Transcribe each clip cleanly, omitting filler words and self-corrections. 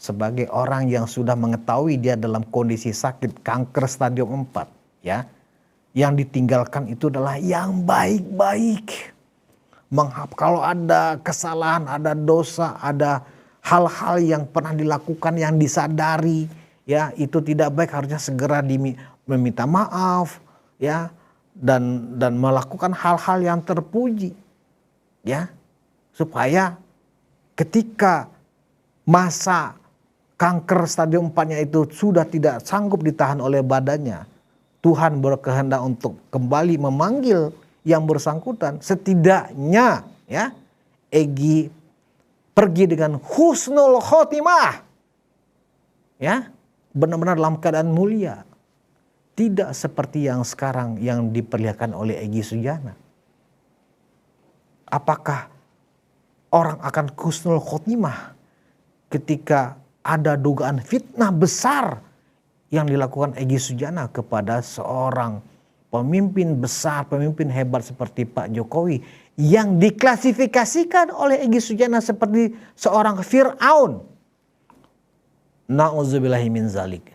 sebagai orang yang sudah mengetahui dia dalam kondisi sakit kanker stadium 4, ya. Yang ditinggalkan itu adalah yang baik-baik. Kalau ada kesalahan, ada dosa, ada hal-hal yang pernah dilakukan yang disadari, ya, itu tidak baik, harusnya segera meminta maaf, ya, dan melakukan hal-hal yang terpuji, ya, supaya ketika masa kanker stadium 4-nya itu sudah tidak sanggup ditahan oleh badannya, Tuhan berkehendak untuk kembali memanggil yang bersangkutan, setidaknya, ya, Egy pergi dengan husnul khotimah, ya, benar-benar dalam keadaan mulia, tidak seperti yang sekarang yang diperlihatkan oleh Egy Sujana. Apakah orang akan husnul khotimah ketika ada dugaan fitnah besar yang dilakukan Egy Sujana kepada seorang pemimpin besar, pemimpin hebat seperti Pak Jokowi, yang diklasifikasikan oleh Egy Sujana seperti seorang Fir'aun? Na'udzubillahi min zalik.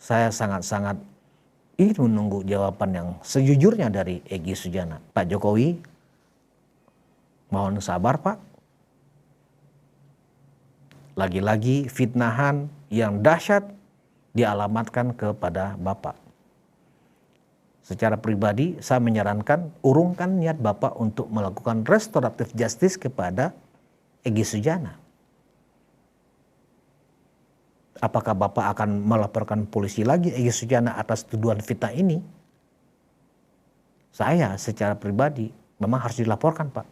Saya sangat-sangat ingin menunggu jawaban yang sejujurnya dari Egy Sujana. Pak Jokowi, mohon sabar Pak. Lagi-lagi fitnahan yang dahsyat dialamatkan kepada Bapak. Secara pribadi saya menyarankan urungkan niat Bapak untuk melakukan restoratif justice kepada Egy Sujana. Apakah Bapak akan melaporkan polisi lagi Egy Sujana atas tuduhan fitnah ini? Saya secara pribadi memang harus dilaporkan Pak.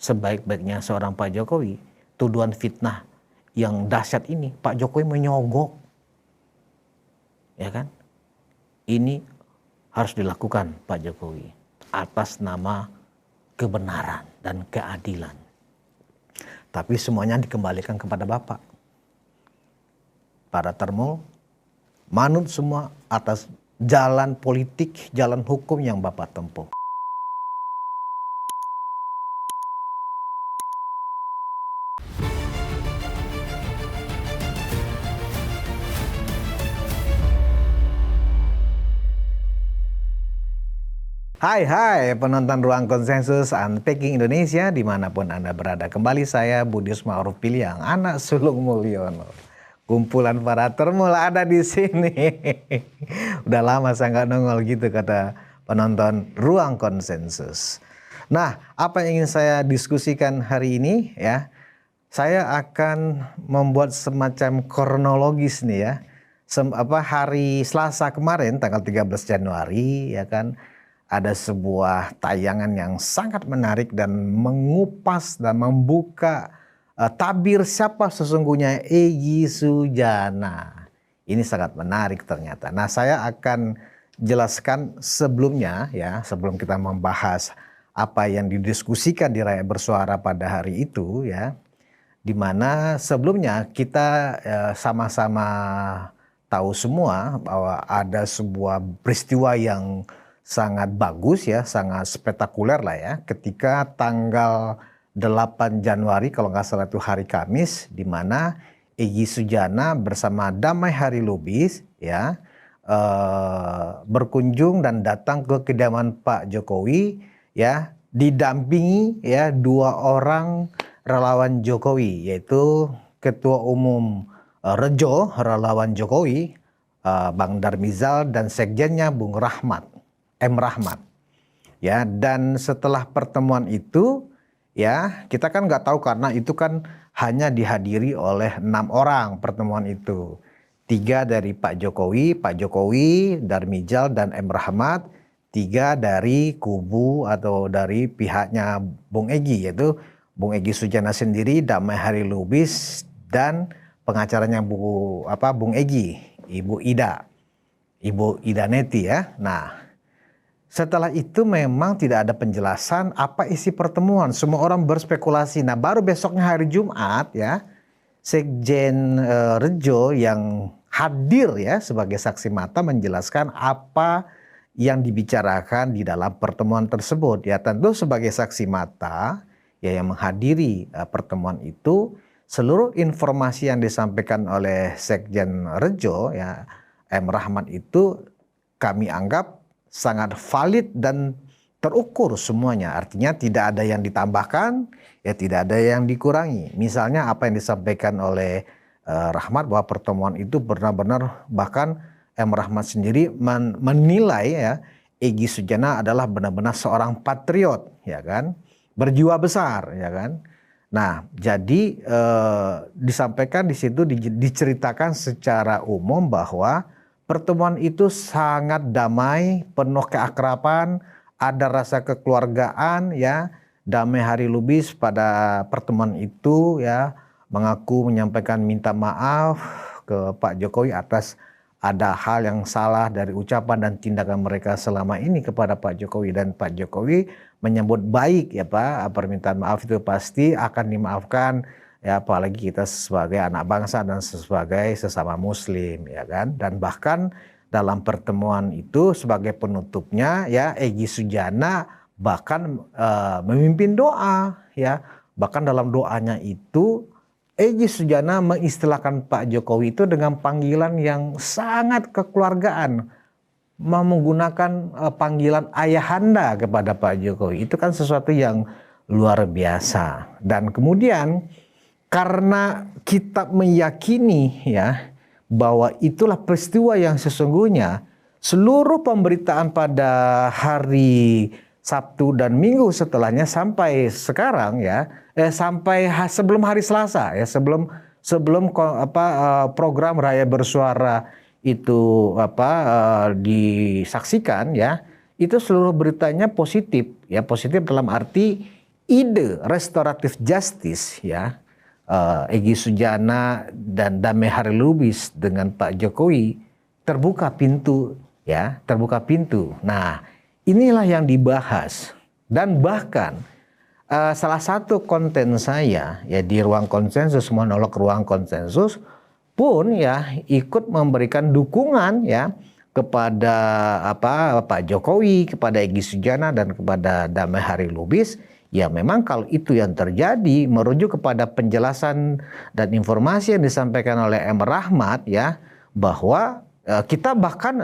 Sebaik-baiknya seorang Pak Jokowi, tuduhan fitnah yang dahsyat ini Pak Jokowi menyogok. Ya kan? Ini harus dilakukan Pak Jokowi atas nama kebenaran dan keadilan. Tapi semuanya dikembalikan kepada Bapak. Para termul manut semua atas jalan politik, jalan hukum yang Bapak tempuh. Hai penonton Ruang Konsensus Unpacking Indonesia dimanapun Anda berada. Kembali saya Budius Ma'ruf Piliang, anak sulung Mulyono. Kumpulan para termul ada di sini. Udah lama saya nggak nongol gitu kata penonton Ruang Konsensus. Nah, apa yang ingin saya diskusikan hari ini, ya, saya akan membuat semacam kronologis nih, ya. Hari Selasa kemarin tanggal 13 Januari, ya kan, ada sebuah tayangan yang sangat menarik dan mengupas dan membuka tabir siapa sesungguhnya Egy Sujana. Ini sangat menarik ternyata. Nah, saya akan jelaskan sebelumnya, ya, sebelum kita membahas apa yang didiskusikan di Rakyat Bersuara pada hari itu, ya, di mana sebelumnya kita sama-sama tahu semua bahwa ada sebuah peristiwa yang sangat bagus, ya, sangat spektakuler lah, ya, ketika tanggal 8 Januari kalau nggak salah itu hari Kamis, di mana Egy Sujana bersama Damai Hari Lubis, ya, berkunjung dan datang ke kediaman Pak Jokowi, ya, didampingi, ya, 2 orang relawan Jokowi, yaitu Ketua Umum Rejo Relawan Jokowi, Bang Darmizal, dan sekjennya Bung M. Rahmat, ya. Dan setelah pertemuan itu, ya, kita kan nggak tahu karena itu kan hanya dihadiri oleh 6 orang pertemuan itu. 3 dari Pak Jokowi, Darmizal, dan M. Rahmat. 3 dari kubu atau dari pihaknya Bung Egy, yaitu Bung Egy Sujana sendiri, Damai Hari Lubis, dan pengacaranya Bung Egy, Ibu Ida Neti, ya. Nah, setelah itu memang tidak ada penjelasan apa isi pertemuan. Semua orang berspekulasi. Nah, baru besoknya hari Jumat, ya, Sekjen Rejo yang hadir, ya, sebagai saksi mata menjelaskan apa yang dibicarakan di dalam pertemuan tersebut. Ya, tentu sebagai saksi mata, ya, yang menghadiri pertemuan itu, seluruh informasi yang disampaikan oleh Sekjen Rejo ya M. Rahmat itu kami anggap sangat valid dan terukur semuanya. Artinya tidak ada yang ditambahkan, ya tidak ada yang dikurangi. Misalnya apa yang disampaikan oleh Rahmat bahwa pertemuan itu benar-benar, bahkan M. Rahmat sendiri menilai ya Egy Sujana adalah benar-benar seorang patriot, ya kan, berjiwa besar, ya kan. Nah, jadi disampaikan di situ diceritakan secara umum bahwa pertemuan itu sangat damai, penuh keakraban, ada rasa kekeluargaan, ya. Damai Hari Lubis pada pertemuan itu ya mengaku menyampaikan minta maaf ke Pak Jokowi atas ada hal yang salah dari ucapan dan tindakan mereka selama ini kepada Pak Jokowi, dan Pak Jokowi menyambut baik ya Pak, permintaan maaf itu pasti akan dimaafkan ya, apalagi kita sebagai anak bangsa dan sebagai sesama muslim ya kan. Dan bahkan dalam pertemuan itu sebagai penutupnya ya Egy Sujana bahkan memimpin doa ya, bahkan dalam doanya itu Egy Sujana mengistilahkan Pak Jokowi itu dengan panggilan yang sangat kekeluargaan, menggunakan panggilan ayahanda kepada Pak Jokowi. Itu kan sesuatu yang luar biasa. Dan kemudian karena kita meyakini ya bahwa itulah peristiwa yang sesungguhnya, seluruh pemberitaan pada hari Sabtu dan Minggu setelahnya sampai sekarang ya, sampai sebelum hari Selasa ya, sebelum program Rakyat Bersuara itu disaksikan ya, itu seluruh beritanya positif ya, positif dalam arti ide restoratif justice ya, Egy Sujana dan Damai Hari Lubis dengan Pak Jokowi terbuka pintu ya, terbuka pintu. Nah, inilah yang dibahas, dan bahkan salah satu konten saya ya di Ruang Konsensus, monolog Ruang Konsensus pun ya ikut memberikan dukungan ya kepada Pak Jokowi, kepada Egy Sujana dan kepada Damai Hari Lubis. Ya memang kalau itu yang terjadi merujuk kepada penjelasan dan informasi yang disampaikan oleh M. Rahmat ya, bahwa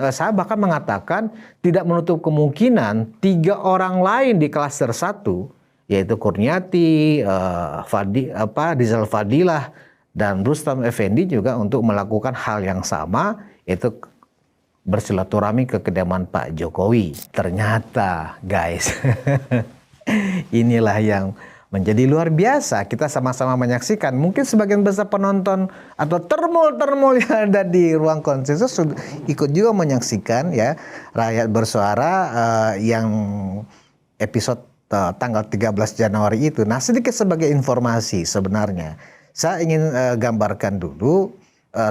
saya bahkan mengatakan tidak menutup kemungkinan 3 orang lain di klaster 1 yaitu Kurniati, Rizal Fadilah dan Rustam Effendi juga untuk melakukan hal yang sama, yaitu bersilaturahmi ke kediaman Pak Jokowi. Ternyata guys inilah yang menjadi luar biasa. Kita sama-sama menyaksikan. Mungkin sebagian besar penonton atau termul yang ada di Ruang Konsensus ikut juga menyaksikan ya Rakyat Bersuara yang episode tanggal 13 Januari itu. Nah, sedikit sebagai informasi sebenarnya saya ingin gambarkan dulu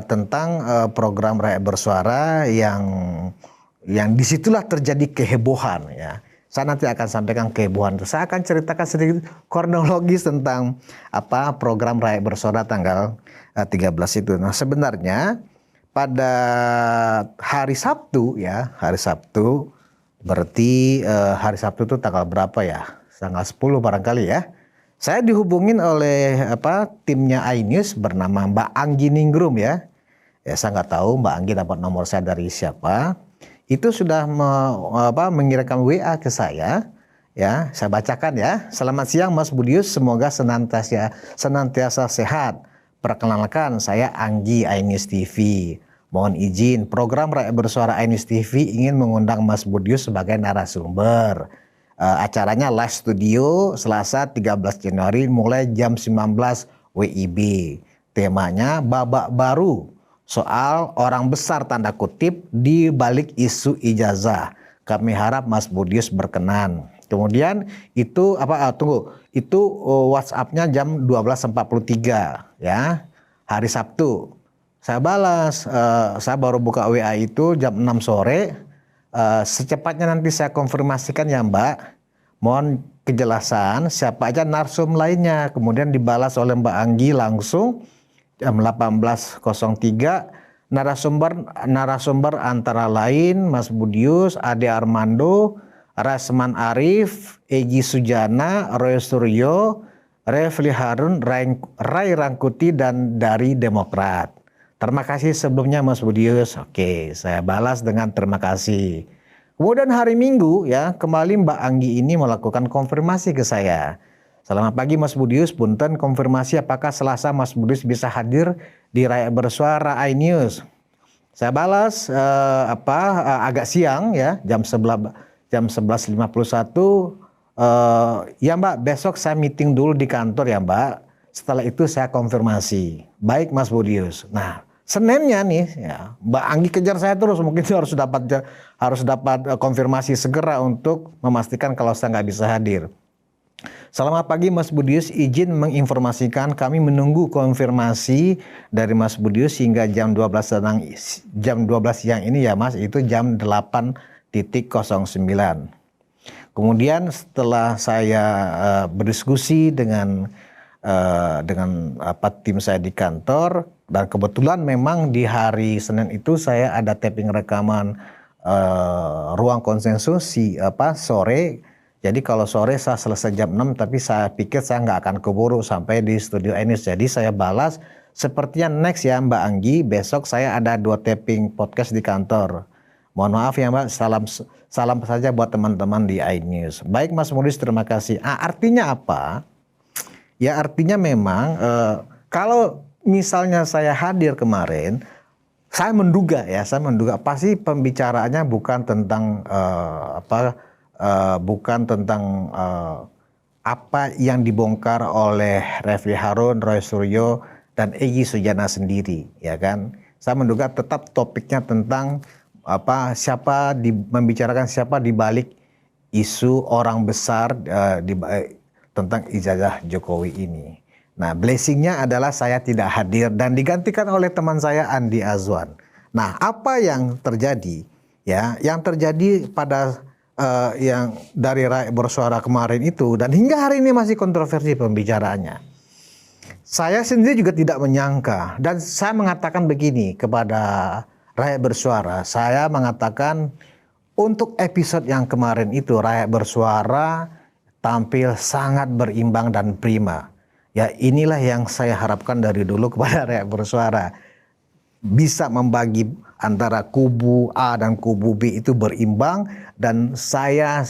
tentang program Rakyat Bersuara yang disitulah terjadi kehebohan ya. Saya nanti akan sampaikan kehebohan itu. Saya akan ceritakan sedikit kronologis tentang program Rakyat Bersuara tanggal 13 itu. Nah, sebenarnya pada hari Sabtu ya, hari Sabtu berarti hari Sabtu itu tanggal berapa ya? Tanggal 10 barangkali ya. Saya dihubungin oleh timnya iNews bernama Mbak Anggi Ningrum ya. Ya saya nggak tahu Mbak Anggi dapat nomor saya dari siapa. Itu sudah mengirimkan WA ke saya ya, saya bacakan ya. Selamat siang Mas Budius, semoga senantiasa sehat. Perkenalkan saya Anggi iNews TV. Mohon izin, program Rakyat Bersuara iNews TV ingin mengundang Mas Budius sebagai narasumber. Acaranya live studio Selasa 13 Januari mulai jam 19 WIB. Temanya babak baru, soal orang besar tanda kutip di balik isu ijazah. Kami harap Mas Budius berkenan. Kemudian itu WhatsApp-nya jam 12.43 ya, hari Sabtu. Saya balas, saya baru buka WA itu jam 6 sore. Secepatnya nanti saya konfirmasikan ya Mbak. Mohon kejelasan siapa aja narsum lainnya. Kemudian dibalas oleh Mbak Anggi langsung jam 18.03, narasumber antara lain Mas Budius, Ade Armando, Rasman Arif, Egy Sujana, Roy Suryo, Refli Harun, Ray Rangkuti, dan dari Demokrat. Terima kasih sebelumnya Mas Budius. Oke, saya balas dengan terima kasih. Kemudian hari Minggu ya, kembali Mbak Anggi ini melakukan konfirmasi ke saya. Selamat pagi Mas Budius, punten konfirmasi apakah Selasa Mas Budius bisa hadir di Rakyat Bersuara iNews. Saya balas agak siang ya, jam 11.51. Ya Mbak, besok saya meeting dulu di kantor ya Mbak. Setelah itu saya konfirmasi. Baik Mas Budius. Nah, Seninnya nih ya, Mbak Anggi kejar saya terus. Mungkin harus dapat konfirmasi segera untuk memastikan kalau saya nggak bisa hadir. Selamat pagi Mas Budius, izin menginformasikan kami menunggu konfirmasi dari Mas Budius hingga jam 12 siang ini ya Mas, itu jam 8.09. Kemudian setelah saya berdiskusi dengan tim saya di kantor, dan kebetulan memang di hari Senin itu saya ada taping rekaman Ruang Konsensus sore. Jadi kalau sore saya selesai jam 6, tapi saya pikir saya nggak akan keburu sampai di studio iNews. Jadi saya balas sepertinya next ya Mbak Anggi, besok saya ada 2 taping podcast di kantor. Mohon maaf ya Mbak, salam saja buat teman-teman di iNews. Baik Mas Budius, terima kasih. Artinya apa? Ya artinya memang kalau misalnya saya hadir kemarin, saya menduga pasti pembicaraannya bukan tentang apa yang dibongkar oleh Refli Harun, Roy Suryo, dan Egy Sujana sendiri, ya kan? Saya menduga tetap topiknya tentang membicarakan siapa di balik isu orang besar tentang ijazah Jokowi ini. Nah, blessingnya adalah saya tidak hadir dan digantikan oleh teman saya Andi Azwan. Nah, apa yang terjadi? Ya, yang terjadi pada yang dari Rakyat Bersuara kemarin itu dan hingga hari ini masih kontroversi pembicaraannya. Saya sendiri juga tidak menyangka dan saya mengatakan begini kepada Rakyat Bersuara. Saya mengatakan untuk episode yang kemarin itu Rakyat Bersuara tampil sangat berimbang dan prima. Ya inilah yang saya harapkan dari dulu kepada Rakyat Bersuara. Bisa membagi antara kubu A dan kubu B itu berimbang, dan saya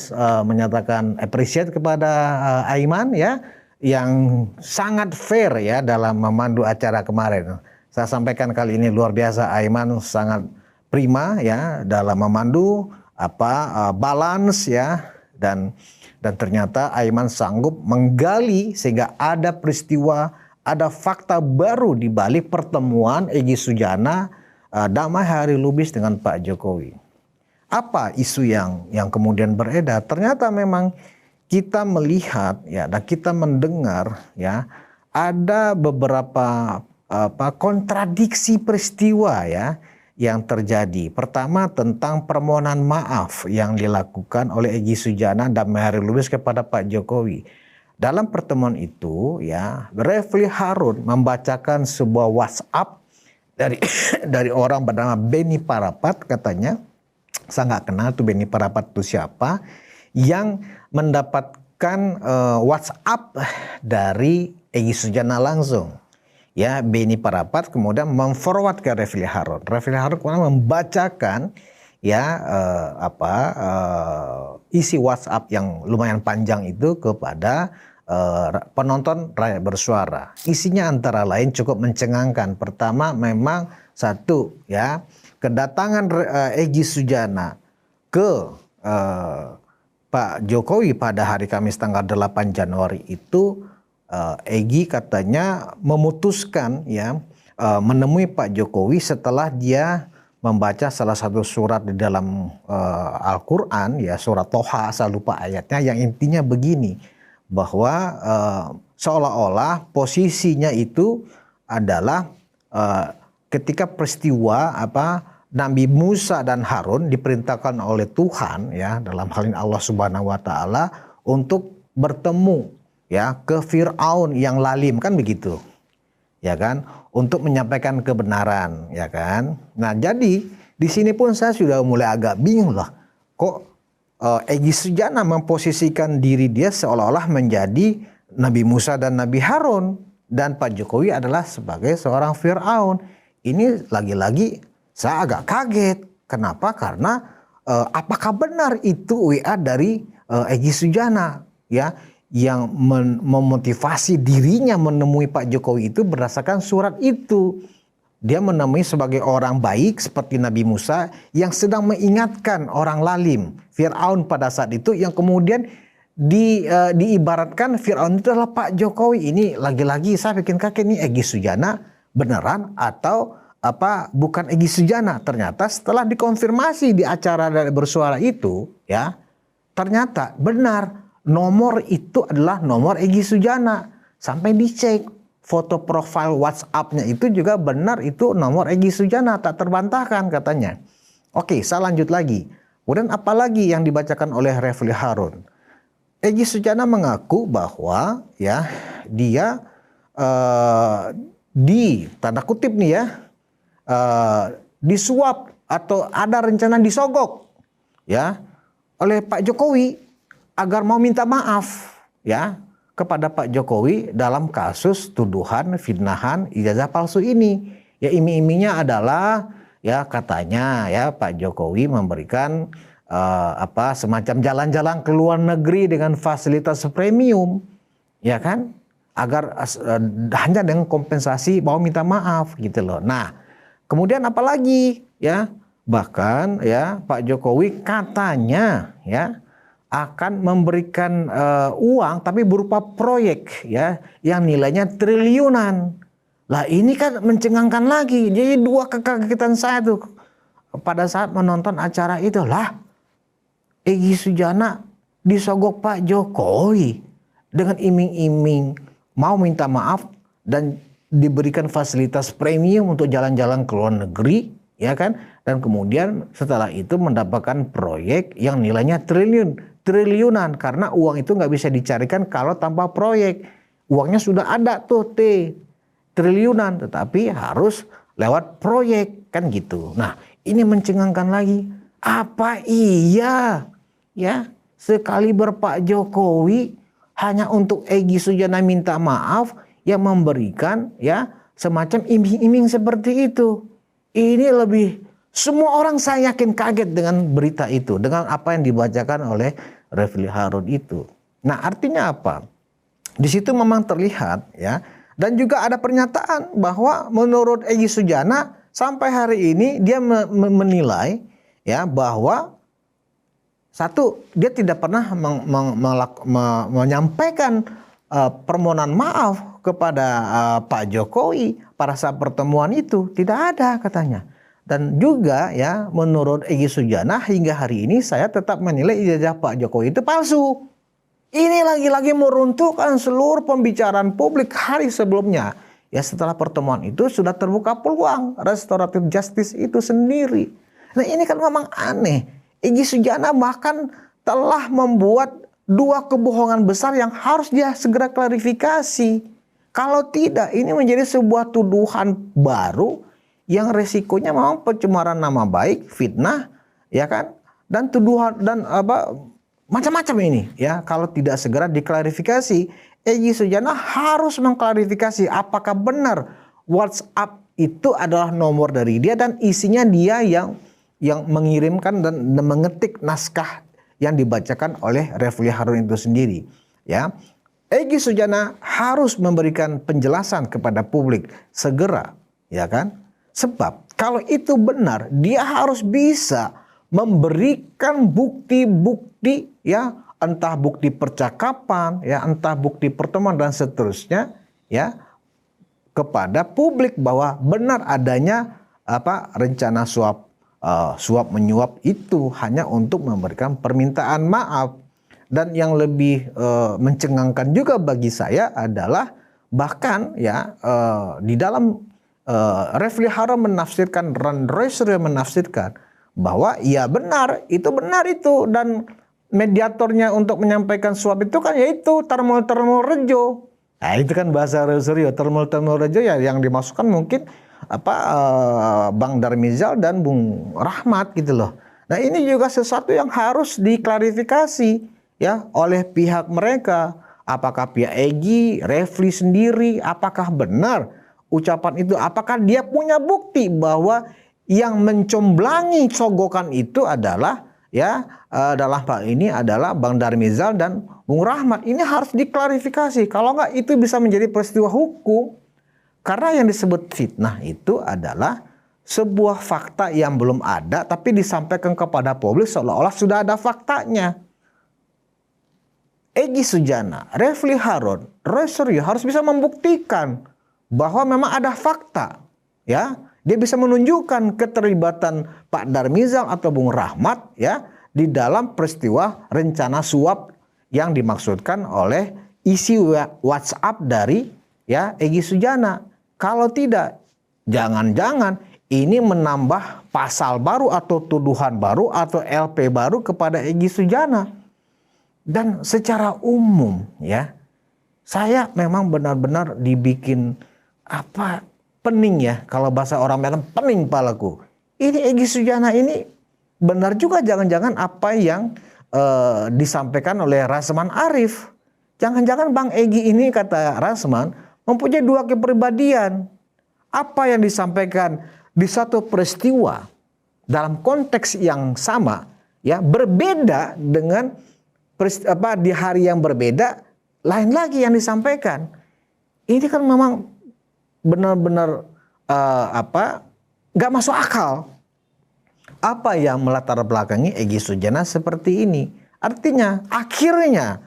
menyatakan appreciate kepada Aiman ya yang sangat fair ya dalam memandu acara kemarin. Saya sampaikan kali ini luar biasa, Aiman sangat prima ya dalam memandu balance ya, dan ternyata Aiman sanggup menggali sehingga ada peristiwa, ada fakta baru di balik pertemuan Egy Sujana Damai Hari Lubis dengan Pak Jokowi. Apa isu yang kemudian beredar? Ternyata memang kita melihat ya dan kita mendengar ya ada beberapa kontradiksi peristiwa ya yang terjadi. Pertama tentang permohonan maaf yang dilakukan oleh Egy Sujana dan Damai Hari Lubis kepada Pak Jokowi. Dalam pertemuan itu ya Refli Harun membacakan sebuah WhatsApp dari orang bernama Beni Parapat, katanya saya nggak kenal tuh Beni Parapat itu siapa, yang mendapatkan WhatsApp dari Egy Sujana langsung. Ya, Beni Parapat kemudian memforward ke Refli Harun. Refli Harun kemudian membacakan ya isi WhatsApp yang lumayan panjang itu kepada penonton Rakyat Bersuara. Isinya antara lain cukup mencengangkan. Pertama memang satu ya, kedatangan Egy Sujana ke Pak Jokowi pada hari Kamis tanggal 8 Januari itu Egy katanya memutuskan ya menemui Pak Jokowi setelah dia membaca salah satu surat di dalam Al-Quran ya, surat Toha, saya lupa ayatnya, yang intinya begini, bahwa seolah-olah posisinya itu adalah ketika peristiwa Nabi Musa dan Harun diperintahkan oleh Tuhan ya, dalam hal ini Allah Subhanahu wa taala, untuk bertemu ya ke Firaun yang lalim, kan begitu. Ya kan, untuk menyampaikan kebenaran, ya kan. Nah, jadi di sini pun saya sudah mulai agak bingung lah. Kok Egy Sujana memposisikan diri dia seolah-olah menjadi Nabi Musa dan Nabi Harun, dan Pak Jokowi adalah sebagai seorang Fir'aun. Ini lagi-lagi saya agak kaget. Kenapa? Karena apakah benar itu WA dari Egy Sujana, ya, yang memotivasi dirinya menemui Pak Jokowi itu berdasarkan surat itu. Dia menemui sebagai orang baik seperti Nabi Musa yang sedang mengingatkan orang lalim, Fir'aun pada saat itu, yang kemudian diibaratkan Fir'aun itu adalah Pak Jokowi. Ini lagi-lagi saya bikin kaget, nih Egy Sujana beneran atau apa bukan Egy Sujana. Ternyata setelah dikonfirmasi di acara bersuara itu, ya, ternyata benar nomor itu adalah nomor Egy Sujana. Sampai dicek foto profil WhatsApp-nya itu juga benar, itu nomor Egy Sujana, tak terbantahkan katanya. Oke, saya lanjut lagi. Kemudian apalagi yang dibacakan oleh Refli Harun? Egy Sujana mengaku bahwa ya dia di tanda kutip nih ya disuap atau ada rencana disogok ya oleh Pak Jokowi agar mau minta maaf ya kepada Pak Jokowi dalam kasus tuduhan fitnahan ijazah palsu ini. Ya iming-imingnya adalah ya katanya ya Pak Jokowi memberikan semacam jalan-jalan ke luar negeri dengan fasilitas premium, ya kan, agar hanya dengan kompensasi mau minta maaf gitu loh. Nah, kemudian apalagi ya, bahkan ya Pak Jokowi katanya ya akan memberikan uang tapi berupa proyek ya yang nilainya triliunan. Lah ini kan mencengangkan lagi. Jadi dua kekagetan saya tuh pada saat menonton acara itu, lah Egy Sujana disogok Pak Jokowi dengan iming-iming mau minta maaf dan diberikan fasilitas premium untuk jalan-jalan ke luar negeri, ya kan? Dan kemudian setelah itu mendapatkan proyek yang nilainya triliunan, karena uang itu nggak bisa dicarikan kalau tanpa proyek. Uangnya sudah ada tuh triliunan, tetapi harus lewat proyek kan gitu. Nah, ini mencengangkan lagi. Apa iya ya sekali Pak Jokowi hanya untuk Egy Sujana minta maaf yang memberikan ya semacam iming-iming seperti itu? Ini lebih, semua orang saya yakin kaget dengan berita itu, dengan apa yang dibacakan oleh Refli Harun itu. Nah, artinya apa? Di situ memang terlihat ya, dan juga ada pernyataan bahwa menurut Egy Sujana sampai hari ini dia menilai ya bahwa satu, dia tidak pernah menyampaikan permohonan maaf kepada Pak Jokowi pada saat pertemuan itu, tidak ada katanya. Dan juga ya menurut Egy Sujana hingga hari ini saya tetap menilai ijazah Pak Jokowi itu palsu. Ini lagi-lagi meruntuhkan seluruh pembicaraan publik hari sebelumnya. Ya setelah pertemuan itu sudah terbuka peluang restoratif justice itu sendiri. Nah ini kan memang aneh. Egy Sujana bahkan telah membuat dua kebohongan besar yang harus dia segera klarifikasi. Kalau tidak, ini menjadi sebuah tuduhan baru yang resikonya memang pencemaran nama baik, fitnah, ya kan? Dan tuduhan dan macam-macam ini ya. Kalau tidak segera diklarifikasi, Egy Sujana harus mengklarifikasi apakah benar WhatsApp itu adalah nomor dari dia dan isinya dia yang mengirimkan dan mengetik naskah yang dibacakan oleh Refli Harun itu sendiri. Ya, Egy Sujana harus memberikan penjelasan kepada publik segera, ya kan? Sebab kalau itu benar, dia harus bisa memberikan bukti-bukti, ya, entah bukti percakapan, ya, entah bukti pertemuan dan seterusnya, ya, kepada publik bahwa benar adanya rencana suap menyuap itu hanya untuk memberikan permintaan maaf. Dan yang lebih mencengangkan juga bagi saya adalah bahkan ya di dalam Refli Harun menafsirkan, Ran Royce menafsirkan bahwa ya benar itu dan mediatornya untuk menyampaikan suap itu kan yaitu Termul Rejo. Nah itu kan bahasa Rosario, Termul Rejo ya yang dimasukkan mungkin Bang Darmizal dan Bung Rahmat gitu loh. Nah ini juga sesuatu yang harus diklarifikasi ya oleh pihak mereka Apakah pihak Egy, Refli sendiri, apakah benar ucapan itu? Apakah dia punya bukti bahwa yang mencomblangi sogokan itu adalah dalam hal ini adalah Bang Darmizal dan Bung Rahmat? Ini harus diklarifikasi. Kalau enggak itu bisa menjadi peristiwa hukum. Karena yang disebut fitnah itu adalah sebuah fakta yang belum ada tapi disampaikan kepada publik seolah-olah sudah ada faktanya. Egy Sujana, Refli Harun, Roy Suryo harus bisa membuktikan bahwa memang ada fakta, ya. Dia bisa menunjukkan keterlibatan Pak Darmizal atau Bung Rahmat, ya, di dalam peristiwa rencana suap yang dimaksudkan oleh isi WhatsApp dari Egy Sujana. Kalau tidak, jangan-jangan ini menambah pasal baru atau tuduhan baru atau LP baru kepada Egy Sujana. Dan secara umum, ya, saya memang benar-benar dibikin pening, ya, kalau bahasa orang Medan, pening palaku. Ini Egy Sujana ini benar juga jangan-jangan apa yang disampaikan oleh Rasman Arif. Jangan-jangan Bang Egy ini, kata Rasman, mempunyai dua kepribadian. Apa yang disampaikan di satu peristiwa dalam konteks yang sama, ya, berbeda dengan di hari yang berbeda, lain lagi yang disampaikan. Ini kan memang benar-benar nggak masuk akal. Apa yang melatar belakangi Egy Sujana seperti ini? Artinya akhirnya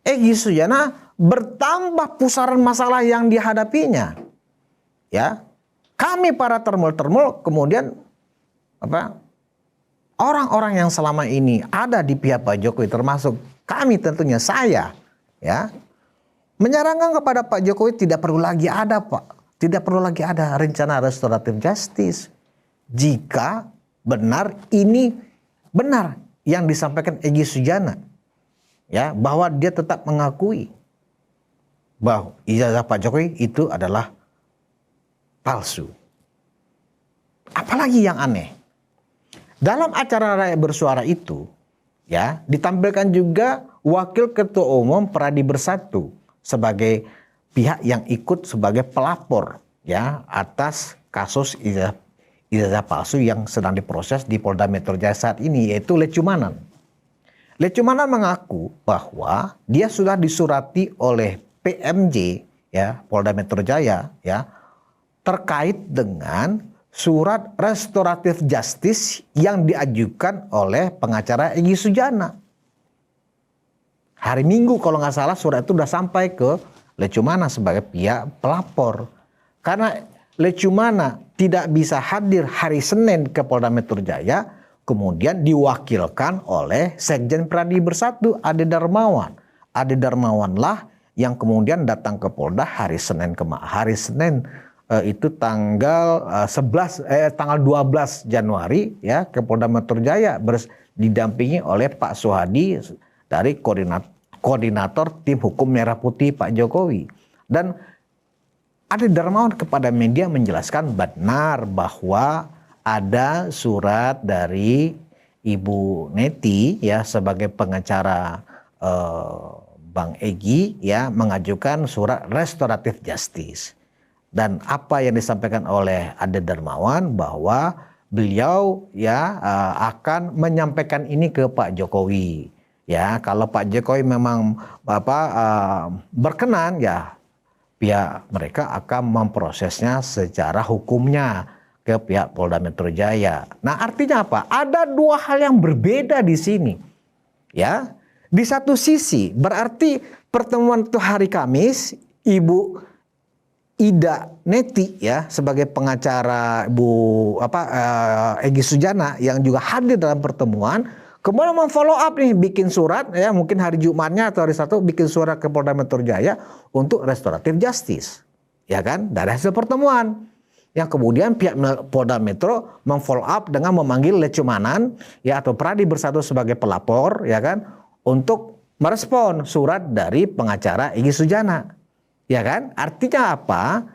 Egy Sujana bertambah pusaran masalah yang dihadapinya. Ya, kami para termul-termul kemudian orang-orang yang selama ini ada di pihak Pak Jokowi, termasuk kami tentunya, saya, ya, menyarankan kepada Pak Jokowi tidak perlu lagi ada rencana restoratif justice jika ini benar yang disampaikan Egy Sujana, ya, bahwa dia tetap mengakui bahwa ijazah Pak Jokowi itu adalah palsu. Apalagi yang aneh, dalam acara Rakyat Bersuara itu, ya, ditampilkan juga Wakil Ketua Umum Pradi Bersatu sebagai pihak yang ikut sebagai pelapor, ya, atas kasus ijazah palsu yang sedang diproses di Polda Metro Jaya saat ini, yaitu Lecumanan. Lecumanan mengaku bahwa dia sudah disurati oleh PMJ, ya, Polda Metro Jaya, ya, terkait dengan surat restoratif justice yang diajukan oleh pengacara Egy Sujana. Hari Minggu kalau nggak salah surat itu sudah sampai ke Lecumana sebagai pihak pelapor. Karena Lecumana tidak bisa hadir hari Senin ke Polda Metro Jaya, kemudian diwakilkan oleh Sekjen Pradi Bersatu, Ade Darmawan. Ade Darmawanlah yang kemudian datang ke Polda hari Senin itu tanggal 12 Januari, ya, ke Polda Metro Jaya didampingi oleh Pak Soehadi dari koordinator tim hukum Merah Putih Pak Jokowi. Dan Ade Darmawan kepada media menjelaskan benar bahwa ada surat dari Ibu Neti, ya, sebagai pengacara Bang Egy, ya, mengajukan surat restoratif justice. Dan apa yang disampaikan oleh Ade Darmawan bahwa beliau, ya, akan menyampaikan ini ke Pak Jokowi. Ya, kalau Pak Jokowi memang berkenan, ya, pihak mereka akan memprosesnya secara hukumnya ke pihak Polda Metro Jaya. Nah, artinya apa? Ada dua hal yang berbeda di sini. Ya, di satu sisi berarti pertemuan itu hari Kamis, Ibu Ida Neti, ya, sebagai pengacara Egy Sujana yang juga hadir dalam pertemuan, kemudian memfollow up nih, bikin surat, ya, mungkin hari Jumatnya atau hari Sabtu bikin surat ke Polda Metro Jaya untuk restoratif justice, ya kan, dari hasil pertemuan. Yang kemudian pihak Polda Metro memfollow up dengan memanggil Lecumanan, ya, atau Pradi Bersatu sebagai pelapor, ya kan, untuk merespon surat dari pengacara Egy Sujana. Ya kan? Artinya apa?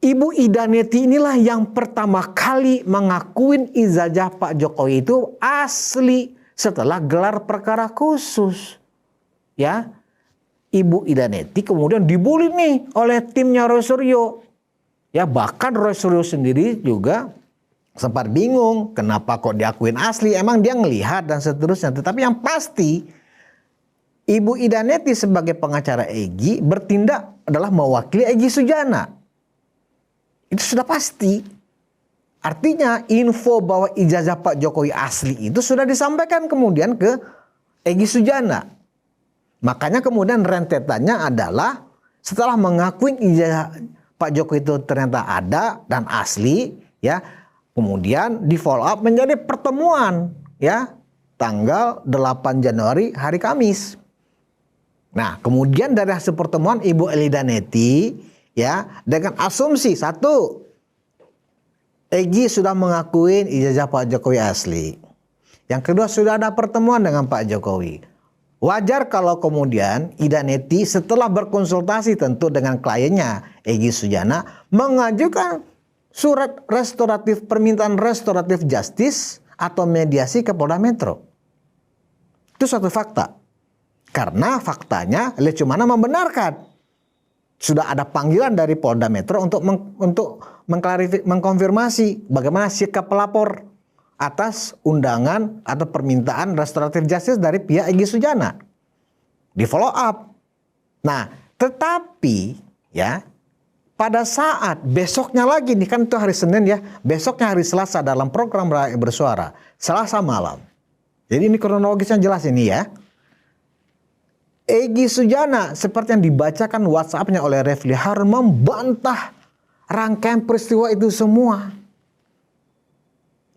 Ibu Ida Neti inilah yang pertama kali mengakuin ijazah Pak Jokowi itu asli setelah gelar perkara khusus. Ya. Ibu Ida Neti kemudian dibully nih oleh timnya Roy Suryo. Ya, bahkan Roy Suryo sendiri juga sempat bingung kenapa kok diakuin asli, emang dia ngelihat dan seterusnya. Tetapi yang pasti Ibu Ida Neti sebagai pengacara Egy bertindak adalah mewakili Egy Sujana. Itu sudah pasti. Artinya info bahwa ijazah Pak Jokowi asli itu sudah disampaikan kemudian ke Egy Sujana. Makanya kemudian rentetannya adalah setelah mengakui ijazah Pak Jokowi itu ternyata ada dan asli, ya, kemudian di follow up menjadi pertemuan, ya, tanggal 8 Januari hari Kamis. Nah, kemudian dari hasil pertemuan Ibu Ida Neti, ya, dengan asumsi satu, Egy sudah mengakui ijazah Pak Jokowi asli. Yang kedua, sudah ada pertemuan dengan Pak Jokowi. Wajar kalau kemudian Ida Neti setelah berkonsultasi tentu dengan kliennya Egy Sujana mengajukan surat restoratif, permintaan restoratif justice atau mediasi ke Polda Metro. Itu suatu fakta. Karena faktanya Lecumana membenarkan sudah ada panggilan dari Polda Metro untuk mengkonfirmasi bagaimana sikap pelapor atas undangan atau permintaan restoratif justice dari pihak Egy Sujana. Di follow up. Nah, tetapi ya pada saat besoknya lagi nih, kan itu hari Senin ya, besoknya hari Selasa dalam program Rakyat Bersuara, Selasa malam. Jadi ini kronologisnya jelas ini ya. Egy Sujana seperti yang dibacakan WhatsApp-nya oleh Refli Harun membantah rangkaian peristiwa itu semua.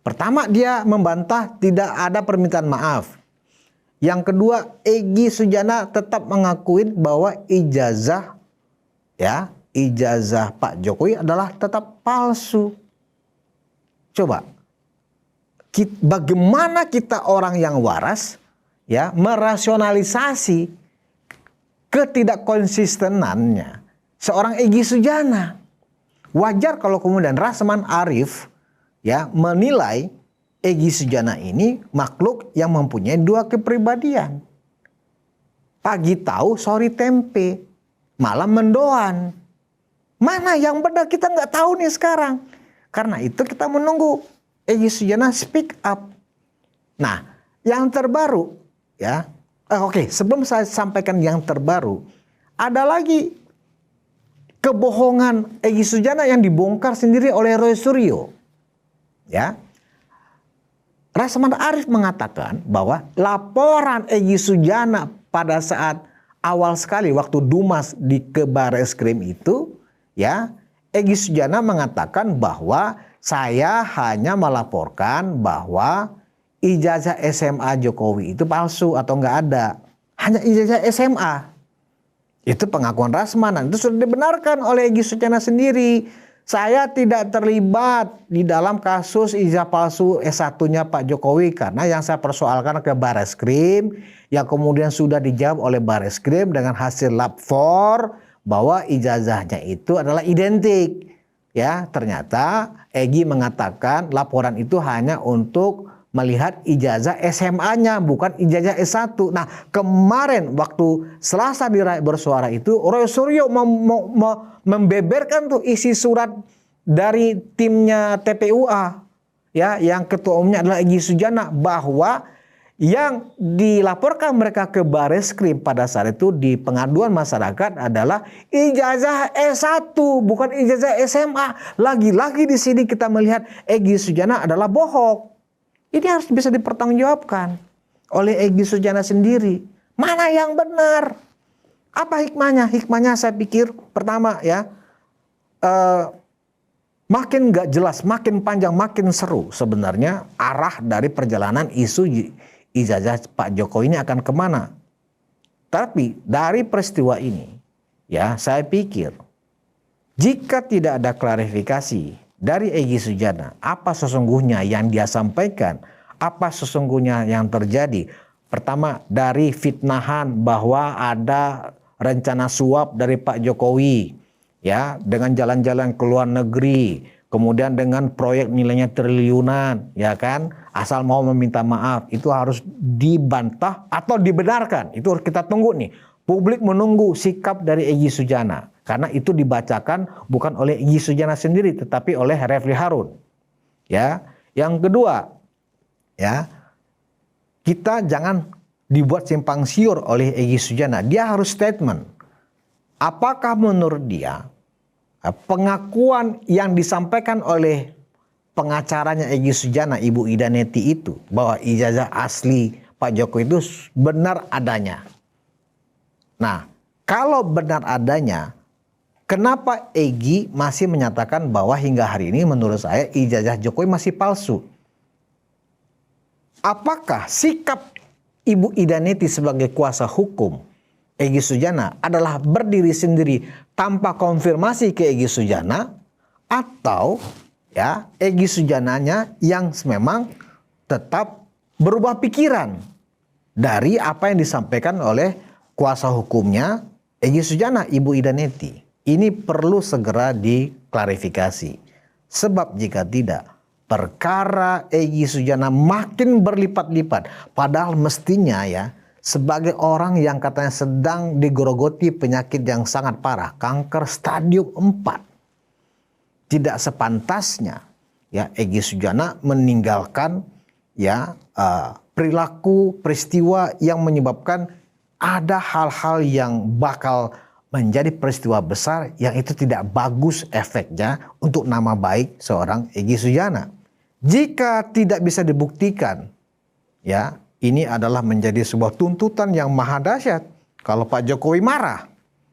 Pertama, dia membantah tidak ada permintaan maaf. Yang kedua, Egy Sujana tetap mengakui bahwa ijazah Pak Jokowi adalah tetap palsu. Coba, bagaimana kita orang yang waras ya merasionalisasi ketidakkonsistenannya seorang Egy Sujana. Wajar kalau kemudian Rasman Arif ya menilai Egy Sujana ini makhluk yang mempunyai dua kepribadian. Pagi tahu, sore tempe, malam mendoan. Mana yang benar kita nggak tahu nih sekarang. Karena itu kita menunggu Egy Sujana speak up. Nah, yang terbaru ya. Oke, sebelum saya sampaikan yang terbaru, ada lagi kebohongan Egy Sujana yang dibongkar sendiri oleh Roy Suryo. Ya. Rasman Arif mengatakan bahwa laporan Egy Sujana pada saat awal sekali waktu Dumas ke Barreskrim itu, ya, Egy Sujana mengatakan bahwa saya hanya melaporkan bahwa ijazah SMA Jokowi itu palsu atau nggak ada. Hanya ijazah SMA. Itu pengakuan Rasman dan itu sudah dibenarkan oleh Egy Sujana sendiri. Saya tidak terlibat di dalam kasus ijazah palsu S1-nya Pak Jokowi karena yang saya persoalkan ke Barreskrim yang kemudian sudah dijawab oleh Barreskrim dengan hasil lab 4 bahwa ijazahnya itu adalah identik. Ya, ternyata Egy mengatakan laporan itu hanya untuk melihat ijazah SMA-nya bukan ijazah S1. Nah, kemarin waktu Selasa di Rakyat Bersuara itu Roy Suryo membeberkan tuh isi surat dari timnya TPUA ya, yang ketua umumnya adalah Egy Sujana, bahwa yang dilaporkan mereka ke Barreskrim pada saat itu di pengaduan masyarakat adalah ijazah S1 bukan ijazah SMA. Lagi-lagi di sini kita melihat Egy Sujana adalah bohong. Ini harus bisa dipertanggungjawabkan oleh Egy Sujana sendiri. Mana yang benar? Apa hikmahnya? Hikmahnya saya pikir pertama ya, makin gak jelas, makin panjang, makin seru sebenarnya arah dari perjalanan isu ijazah Pak Jokowi ini akan kemana. Tapi dari peristiwa ini ya, saya pikir jika tidak ada klarifikasi dari Egy Sujana, apa sesungguhnya yang dia sampaikan, apa sesungguhnya yang terjadi. Pertama, dari fitnahan bahwa ada rencana suap dari Pak Jokowi, ya, dengan jalan-jalan ke luar negeri, kemudian dengan proyek nilainya triliunan, ya kan, asal mau meminta maaf, itu harus dibantah atau dibenarkan. Itu kita tunggu nih Publik menunggu sikap dari Egy Sujana karena itu dibacakan bukan oleh Egy Sujana sendiri tetapi oleh Refli Harun. Ya, yang kedua, ya, kita jangan dibuat simpang siur oleh Egy Sujana. Dia harus statement. Apakah menurut dia pengakuan yang disampaikan oleh pengacaranya Egy Sujana, Ibu Ida Neti itu, bahwa ijazah asli Pak Jokowi itu benar adanya. Nah, kalau benar adanya, kenapa Egy masih menyatakan bahwa hingga hari ini menurut saya ijazah Jokowi masih palsu? Apakah sikap Ibu Ida Neti sebagai kuasa hukum Egy Sujana adalah berdiri sendiri tanpa konfirmasi ke Egy Sujana, atau ya Egy Sujananya yang memang tetap berubah pikiran dari apa yang disampaikan oleh kuasa hukumnya Egy Sujana, Ibu Ida Neti? Ini perlu segera diklarifikasi. Sebab jika tidak, perkara Egy Sujana makin berlipat-lipat. Padahal mestinya ya, sebagai orang yang katanya sedang digerogoti penyakit yang sangat parah, kanker stadium 4. Tidak sepantasnya ya Egy Sujana meninggalkan ya perilaku peristiwa yang menyebabkan ada hal-hal yang bakal menjadi peristiwa besar yang itu tidak bagus efeknya untuk nama baik seorang Egy Sujana. Jika tidak bisa dibuktikan, ya ini adalah menjadi sebuah tuntutan yang maha dahsyat. Kalau Pak Jokowi marah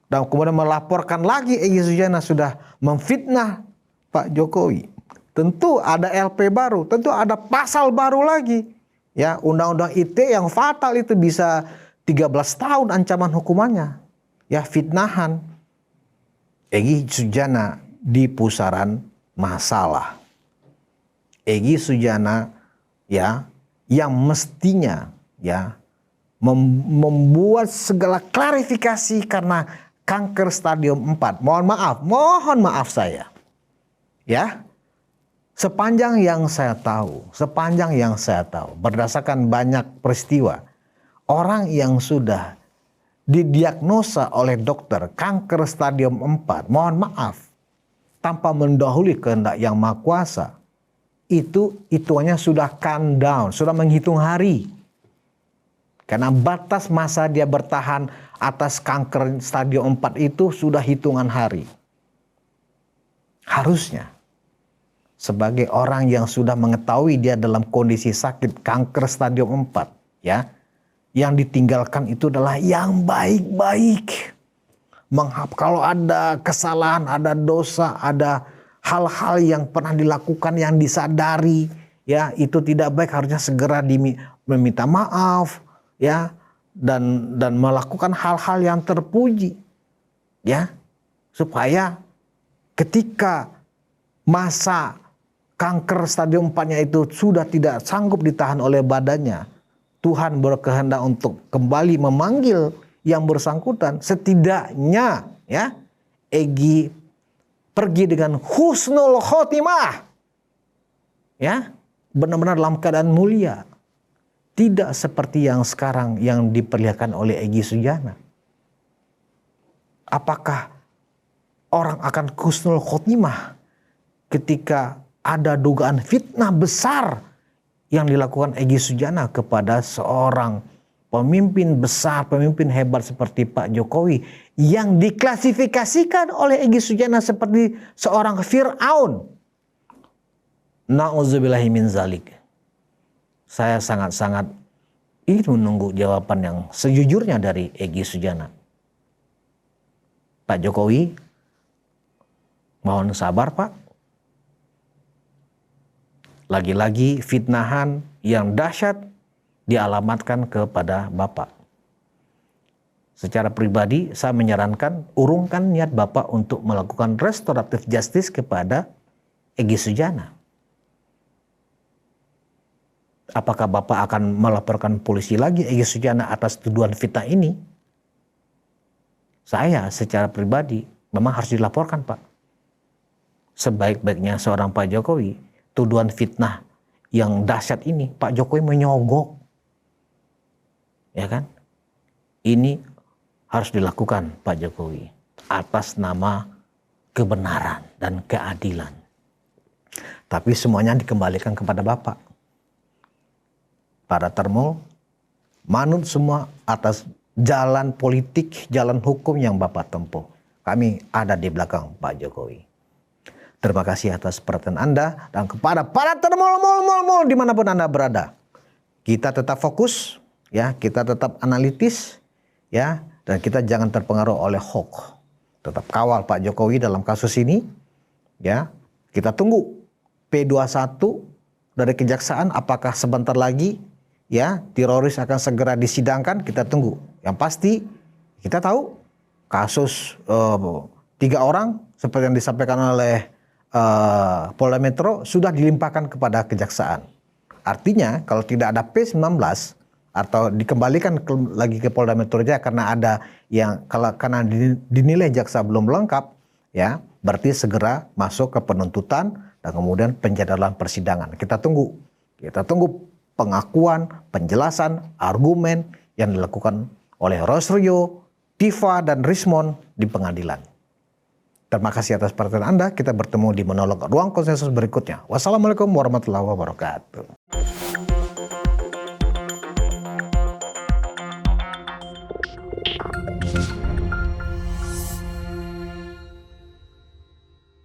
dan kemudian melaporkan lagi Egy Sujana sudah memfitnah Pak Jokowi, tentu ada LP baru, tentu ada pasal baru lagi. Ya, undang-undang ITE yang fatal itu bisa 13 tahun ancaman hukumannya. Ya, fitnahan. Egy Sujana di pusaran masalah. Egy Sujana ya yang mestinya ya membuat segala klarifikasi karena kanker stadium 4. Mohon maaf saya. Ya. Sepanjang yang saya tahu, berdasarkan banyak peristiwa, orang yang sudah didiagnosa oleh dokter kanker stadium 4, mohon maaf, tanpa mendahului kehendak yang maha kuasa, itu hitungannya sudah count down, sudah menghitung hari. Karena batas masa dia bertahan atas kanker stadium 4 itu sudah hitungan hari. Harusnya sebagai orang yang sudah mengetahui dia dalam kondisi sakit kanker stadium 4, ya, yang ditinggalkan itu adalah yang baik-baik. Kalau ada kesalahan, ada dosa, ada hal-hal yang pernah dilakukan yang disadari, ya, itu tidak baik, harusnya segera meminta maaf, ya, dan melakukan hal-hal yang terpuji, ya, supaya ketika masa kanker stadium 4-nya itu sudah tidak sanggup ditahan oleh badannya, Tuhan berkehendak untuk kembali memanggil yang bersangkutan, setidaknya ya Egy pergi dengan husnul khotimah, ya, benar-benar dalam keadaan mulia, tidak seperti yang sekarang yang diperlihatkan oleh Egy Sujana. Apakah orang akan husnul khotimah ketika ada dugaan fitnah besar yang dilakukan Egy Sujana kepada seorang pemimpin besar, pemimpin hebat seperti Pak Jokowi, yang diklasifikasikan oleh Egy Sujana seperti seorang Fir'aun? Na'udzubillahi min zalik. Saya sangat-sangat ingin menunggu jawaban yang sejujurnya dari Egy Sujana. Pak Jokowi, mohon sabar Pak. Lagi-lagi fitnahan yang dahsyat dialamatkan kepada Bapak. Secara pribadi saya menyarankan urungkan niat Bapak untuk melakukan restoratif justice kepada Egy Sujana. Apakah Bapak akan melaporkan polisi lagi Egy Sujana atas tuduhan fitnah ini? Saya secara pribadi memang harus dilaporkan Pak. Sebaik-baiknya seorang Pak Jokowi, tuduhan fitnah yang dahsyat ini Pak Jokowi menyogok, ya kan? Ini harus dilakukan Pak Jokowi atas nama kebenaran dan keadilan. Tapi semuanya dikembalikan kepada Bapak. Para termol manut semua atas jalan politik, jalan hukum yang Bapak tempuh. Kami ada di belakang Pak Jokowi. Terima kasih atas perhatian Anda dan kepada para termol dimanapun Anda berada. Kita tetap fokus, ya, kita tetap analitis, ya, dan kita jangan terpengaruh oleh hoax. Tetap kawal Pak Jokowi dalam kasus ini, ya. Kita tunggu P21 dari kejaksaan, apakah sebentar lagi, ya, teroris akan segera disidangkan. Kita tunggu. Yang pasti kita tahu kasus 3 orang seperti yang disampaikan oleh Polda Metro sudah dilimpahkan kepada kejaksaan. Artinya kalau tidak ada P19 atau dikembalikan lagi ke Polda Metro Jaya karena ada yang karena dinilai jaksa belum lengkap, ya, berarti segera masuk ke penuntutan dan kemudian penjadwalan persidangan. Kita tunggu pengakuan, penjelasan, argumen yang dilakukan oleh Rosrio, Tifa, dan Rismon di pengadilan. Terima kasih atas perhatian Anda. Kita bertemu di monolog Ruang Konsensus berikutnya. Wassalamualaikum warahmatullahi wabarakatuh.